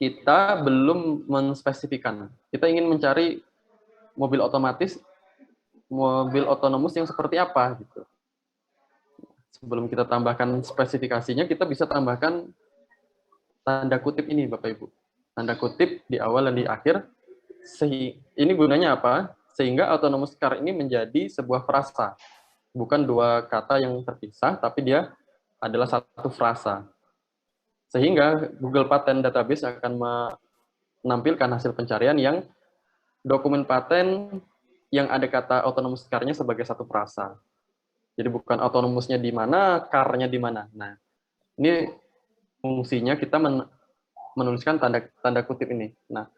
kita belum menspesifikkan. Kita ingin mencari mobil otonomus yang seperti apa gitu. Sebelum kita tambahkan spesifikasinya, kita bisa tambahkan tanda kutip ini, Bapak Ibu. Tanda kutip di awal dan di akhir. Ini gunanya apa? Sehingga autonomous car ini menjadi sebuah frasa. Bukan dua kata yang terpisah, tapi dia adalah satu frasa. Sehingga Google Patent Database akan menampilkan hasil pencarian yang dokumen paten yang ada kata autonomous car-nya sebagai satu frasa. Jadi bukan autonomusnya di mana, car-nya di mana. Nah, ini fungsinya kita menuliskan tanda kutip ini. Nah,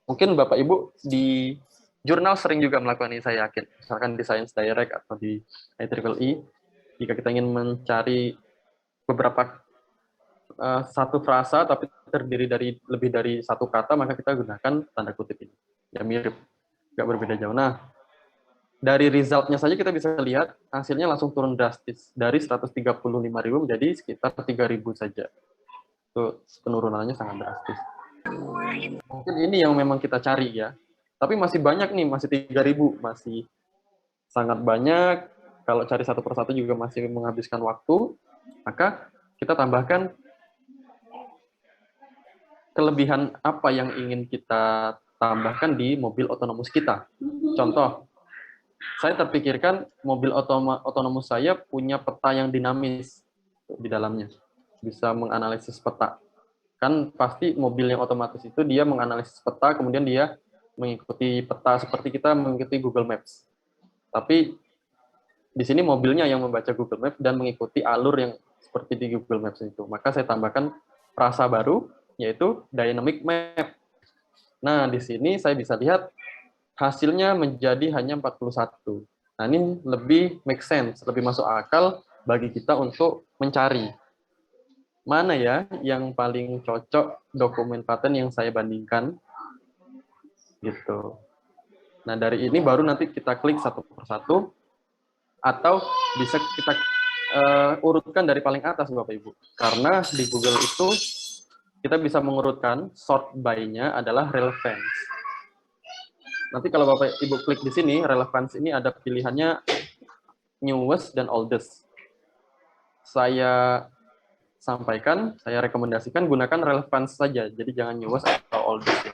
mungkin Bapak Ibu di jurnal sering juga melakukan ini, saya yakin. Misalkan di Science Direct atau di IEEE, jika kita ingin mencari beberapa satu frasa tapi terdiri dari lebih dari satu kata, maka kita gunakan tanda kutip ini. Ya mirip, nggak berbeda jauh. Nah, dari resultnya saja kita bisa lihat hasilnya langsung turun drastis dari 135.000 menjadi sekitar 3.000 saja. Itu penurunannya sangat drastis. Mungkin ini yang memang kita cari ya. Tapi masih banyak nih, masih 3.000, masih sangat banyak. Kalau cari satu persatu juga masih menghabiskan waktu. Maka kita tambahkan kelebihan apa yang ingin kita tambahkan di mobil otonomus kita. Contoh, saya terpikirkan mobil otonomus saya punya peta yang dinamis di dalamnya. Bisa menganalisis peta. Kan pasti mobil yang otomatis itu dia menganalisis peta, kemudian dia mengikuti peta seperti kita mengikuti Google Maps. Tapi di sini mobilnya yang membaca Google Maps dan mengikuti alur yang seperti di Google Maps itu. Maka saya tambahkan frasa baru, yaitu dynamic map. Nah, di sini saya bisa lihat hasilnya menjadi hanya 41. Nah, ini lebih make sense, lebih masuk akal bagi kita untuk mencari mana ya yang paling cocok dokumen paten yang saya bandingkan gitu. Nah, dari ini baru nanti kita klik satu persatu atau bisa kita urutkan dari paling atas Bapak Ibu. Karena di Google itu kita bisa mengurutkan sort by-nya adalah relevance. Nanti kalau Bapak Ibu klik di sini, relevance ini ada pilihannya newest dan oldest. Saya sampaikan, saya rekomendasikan gunakan relevance saja. Jadi jangan newest atau oldest.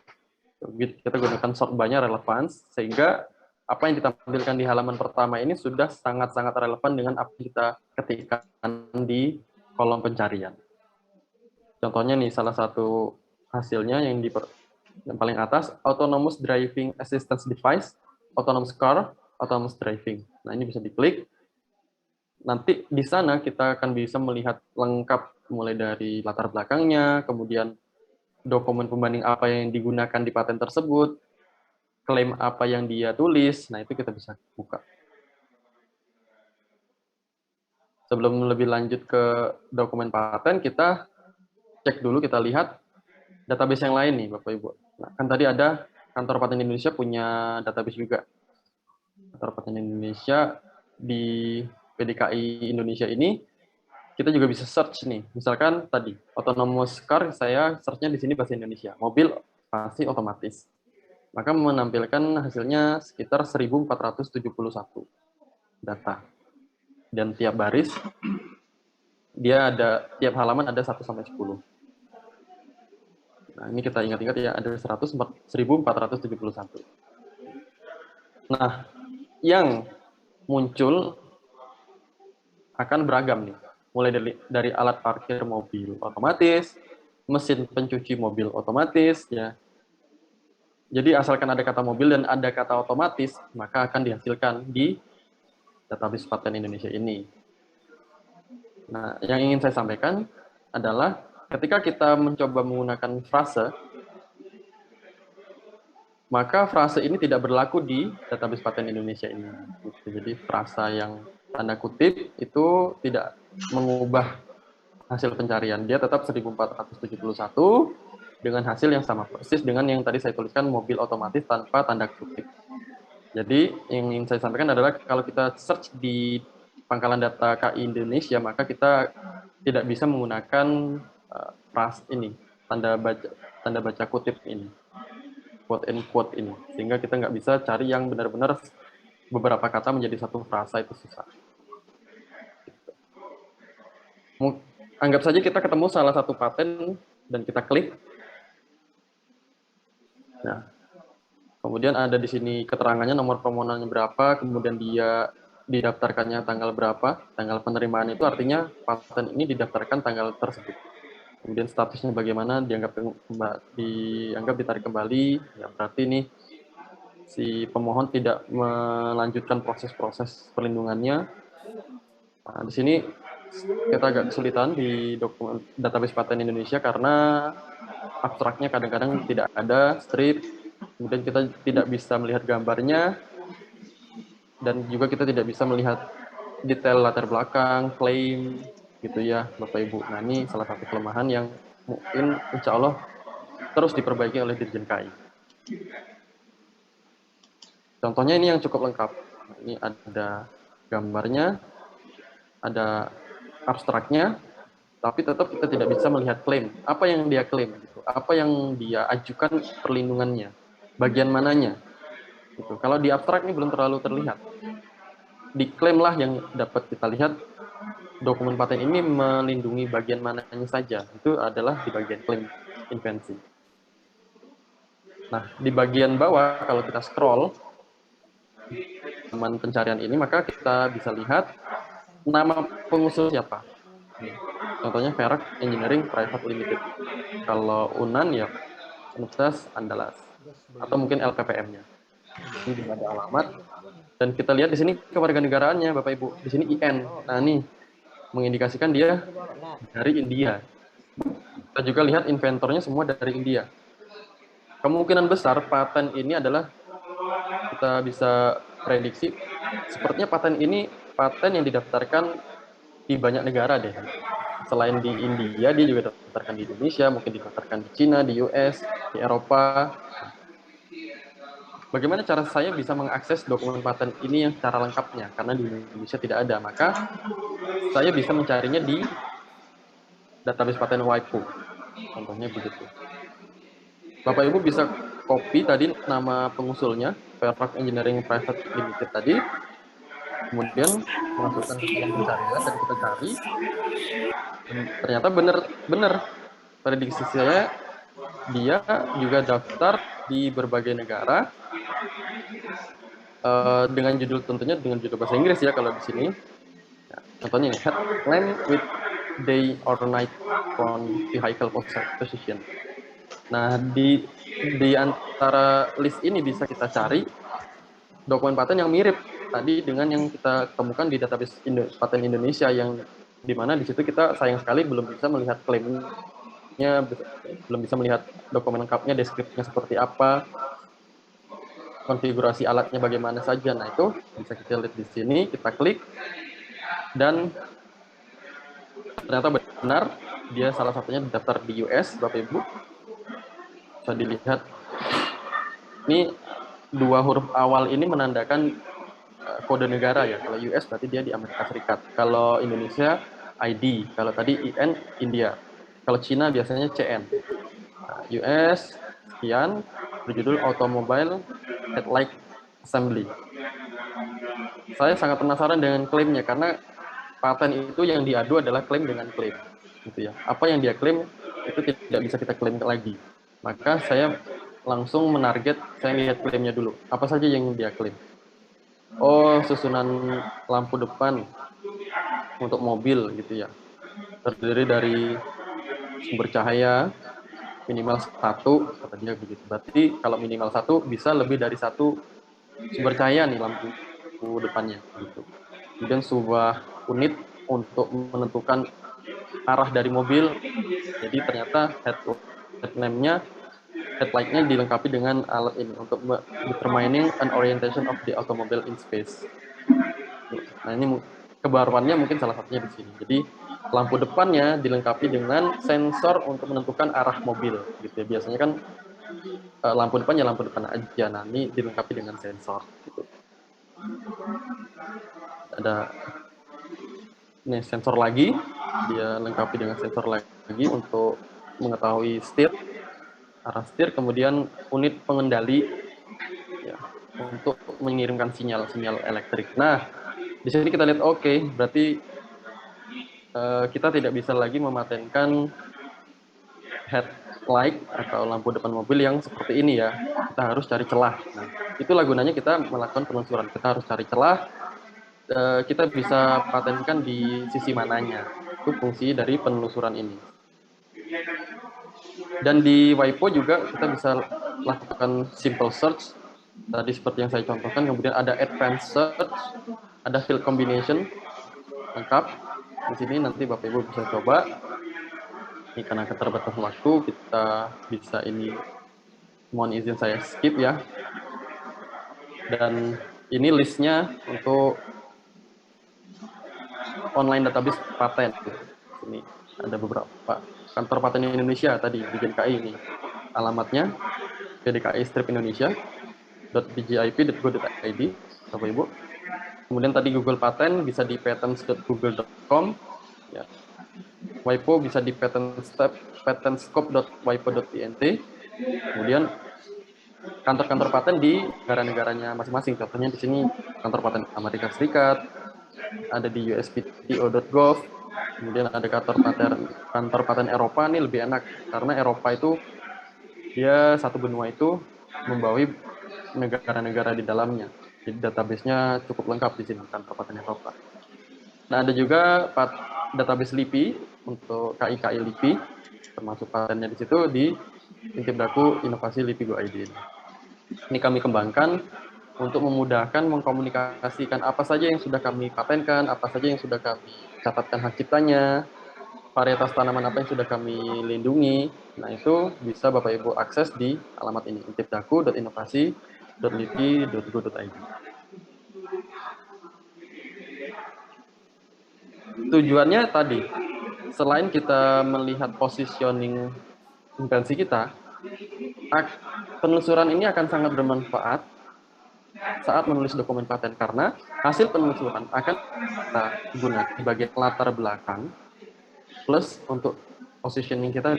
Kita gunakan sort by-nya relevance, sehingga apa yang ditampilkan di halaman pertama ini sudah sangat-sangat relevan dengan apa yang kita ketikkan di kolom pencarian. Contohnya nih, salah satu hasilnya yang paling atas, Autonomous Driving Assistance Device, Autonomous Car, Autonomous Driving. Nah, ini bisa diklik. Nanti di sana kita akan bisa melihat lengkap mulai dari latar belakangnya, kemudian dokumen pembanding apa yang digunakan di paten tersebut, klaim apa yang dia tulis, nah itu kita bisa buka. Sebelum lebih lanjut ke dokumen paten, kita cek dulu, kita lihat database yang lain nih Bapak Ibu. Nah, kan tadi ada Kantor Paten Indonesia punya database juga. Kantor Paten Indonesia di PDKI Indonesia ini, kita juga bisa search nih. Misalkan tadi, autonomous car, saya search-nya di sini bahasa Indonesia. Mobil pasti otomatis. Maka menampilkan hasilnya sekitar 1.471 data. Dan tiap baris, dia ada, tiap halaman ada 1-10. Nah, ini kita ingat-ingat ya, ada 1.471. Nah, yang muncul akan beragam nih. Mulai dari alat parkir mobil otomatis, mesin pencuci mobil otomatis, ya. Jadi asalkan ada kata mobil dan ada kata otomatis, maka akan dihasilkan di database paten Indonesia ini. Nah, yang ingin saya sampaikan adalah ketika kita mencoba menggunakan frase, maka frase ini tidak berlaku di database paten Indonesia ini. Jadi frasa yang tanda kutip itu tidak mengubah hasil pencarian. Dia tetap 1.471 dengan hasil yang sama persis dengan yang tadi saya tuliskan mobil otomatis tanpa tanda kutip. Jadi yang ingin saya sampaikan adalah kalau kita search di pangkalan data KI Indonesia, maka kita tidak bisa menggunakan frase ini, tanda baca kutip ini, quote and quote ini, sehingga kita nggak bisa cari yang benar-benar beberapa kata menjadi satu frasa, itu susah. Anggap saja kita ketemu salah satu paten dan kita klik. Nah, kemudian ada di sini keterangannya, nomor permohonannya berapa, kemudian dia didaftarkannya tanggal berapa, tanggal penerimaan itu artinya paten ini didaftarkan tanggal tersebut. Kemudian statusnya bagaimana, dianggap ditarik kembali, ya berarti ini si pemohon tidak melanjutkan proses-proses perlindungannya. Nah, di sini kita agak kesulitan di dokumen database paten Indonesia karena abstraknya kadang-kadang tidak ada, strip, kemudian kita tidak bisa melihat gambarnya, dan juga kita tidak bisa melihat detail latar belakang, klaim, gitu ya, Bapak Ibu. Nah, ini salah satu kelemahan yang mungkin insya Allah terus diperbaiki oleh Dirjen KAI. Contohnya ini yang cukup lengkap. Nah, ini ada gambarnya, ada abstraknya, tapi tetap kita tidak bisa melihat klaim. Apa yang dia klaim, gitu. Apa yang dia ajukan perlindungannya, bagian mananya. Gitu. Kalau di abstrak ini belum terlalu terlihat. Diklaim lah yang dapat kita lihat, dokumen paten ini melindungi bagian mananya saja. Itu adalah di bagian klaim invensi. Nah, di bagian bawah, kalau kita scroll, teman pencarian ini, maka kita bisa lihat nama pengusul siapa. Contohnya Perak Engineering Private Limited. Kalau Unan ya Universitas Andalas. Atau mungkin LPPM-nya. Ini juga ada alamat. Dan kita lihat di sini kewarganegaraannya, Bapak Ibu. Di sini IN. Nah, ini mengindikasikan dia dari India. Kita juga lihat inventornya semua dari India. Kemungkinan besar paten ini adalah, kita bisa prediksi, sepertinya paten ini paten yang didaftarkan di banyak negara deh. Selain di India, dia juga didaftarkan di Indonesia, mungkin didaftarkan di Cina, di US, di Eropa. Bagaimana cara saya bisa mengakses dokumen paten ini yang secara lengkapnya? Karena di Indonesia tidak ada, maka saya bisa mencarinya di database paten WIPO. Contohnya begitu. Bapak Ibu bisa copy tadi nama pengusulnya, Perak Engineering Private Limited tadi, kemudian masukkan ke kolom pencarian dan kita cari. Dan ternyata benar prediksi saya, dia juga daftar di berbagai negara dengan judul, tentunya dengan judul bahasa Inggris ya kalau di sini. Ya, contohnya ini, headline with day or night from vehicle position. Nah, di antara list ini bisa kita cari dokumen paten yang mirip tadi dengan yang kita temukan di database paten Indonesia, yang dimana di situ kita sayang sekali belum bisa melihat klaimnya, belum bisa melihat dokumen lengkapnya, deskripsinya seperti apa, konfigurasi alatnya bagaimana saja. Nah, itu bisa kita lihat di sini, kita klik, dan ternyata benar, dia salah satunya daftar di US, Bapak Ibu. Bisa dilihat, ini dua huruf awal ini menandakan kode negara ya. Kalau US berarti dia di Amerika Serikat. Kalau Indonesia ID. Kalau tadi IN India. Kalau Cina biasanya CN. Nah, US sekian, berjudul Automobile Headlight Assembly. Saya sangat penasaran dengan klaimnya karena paten itu yang diadu adalah klaim dengan klaim, gitu ya. Apa yang dia klaim itu tidak bisa kita klaim lagi. Maka saya langsung menarget, saya lihat klaimnya dulu. Apa saja yang dia klaim? Oh, susunan lampu depan untuk mobil gitu ya. Terdiri dari sumber cahaya minimal satu, kata dia begitu. Berarti kalau minimal satu, bisa lebih dari satu sumber cahaya nih lampu depannya gitu. Kemudian sebuah unit untuk menentukan arah dari mobil. Jadi ternyata headlamp-nya, headlight-nya dilengkapi dengan alat ini untuk determining an orientation of the automobile in space. Nah, ini kebaruannya mungkin salah satunya di sini. Jadi lampu depannya dilengkapi dengan sensor untuk menentukan arah mobil gitu ya. Biasanya kan lampu depannya lampu depan aja. Nah, ini dilengkapi dengan sensor gitu. Ada ini sensor lagi, dia lengkapi dengan sensor lagi untuk mengetahui setir, arah setir, kemudian unit pengendali ya, untuk mengirimkan sinyal elektrik. Nah, di sini kita lihat oke, berarti kita tidak bisa lagi mematenkan headlight atau lampu depan mobil yang seperti ini ya. Kita harus cari celah. Nah, itulah gunanya kita melakukan penelusuran. Kita harus cari celah. Kita bisa patenkan di sisi mananya. Itu fungsi dari penelusuran ini. Dan di WIPO juga kita bisa lakukan simple search. Tadi seperti yang saya contohkan. Kemudian ada advanced search, ada field combination lengkap. Di sini nanti Bapak Ibu bisa coba. Ini karena keterbatasan waktu, kita bisa ini, mohon izin saya skip ya. Dan ini listnya untuk online database paten. Ini ada beberapa kantor paten Indonesia tadi di GNKI ini. Alamatnya GDKI strip Indonesia.bgip.go.id, Bapak Ibu. Kemudian tadi Google Paten bisa di patents.google.com. Ya. WIPO bisa di patentscope.wipo.int. Kemudian kantor-kantor paten di negara-negaranya masing-masing. Contohnya di sini kantor paten Amerika Serikat, ada di uspto.gov, kemudian ada kantor paten Eropa. Ini lebih enak karena Eropa itu dia satu benua itu membawahi negara-negara di dalamnya. Jadi database-nya cukup lengkap di sini kantor paten Eropa. Nah, ada juga database LIPI untuk KI LIPI, termasuk patennya di situ di Intipdaku Inovasi LIPI Go ID. Ini kami kembangkan untuk memudahkan mengkomunikasikan apa saja yang sudah kami patenkan, apa saja yang sudah kami catatkan hak ciptanya, varietas tanaman apa yang sudah kami lindungi. Nah, itu bisa Bapak Ibu akses di alamat ini, intipdaku.inovasi.lipi.go.id. Tujuannya tadi, selain kita melihat positioning invensi kita, penelusuran ini akan sangat bermanfaat saat menulis dokumen paten karena hasil penelusuran akan kita gunakan sebagai latar belakang plus untuk positioning kita.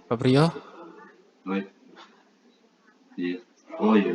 Pak Priyo. Oh iya.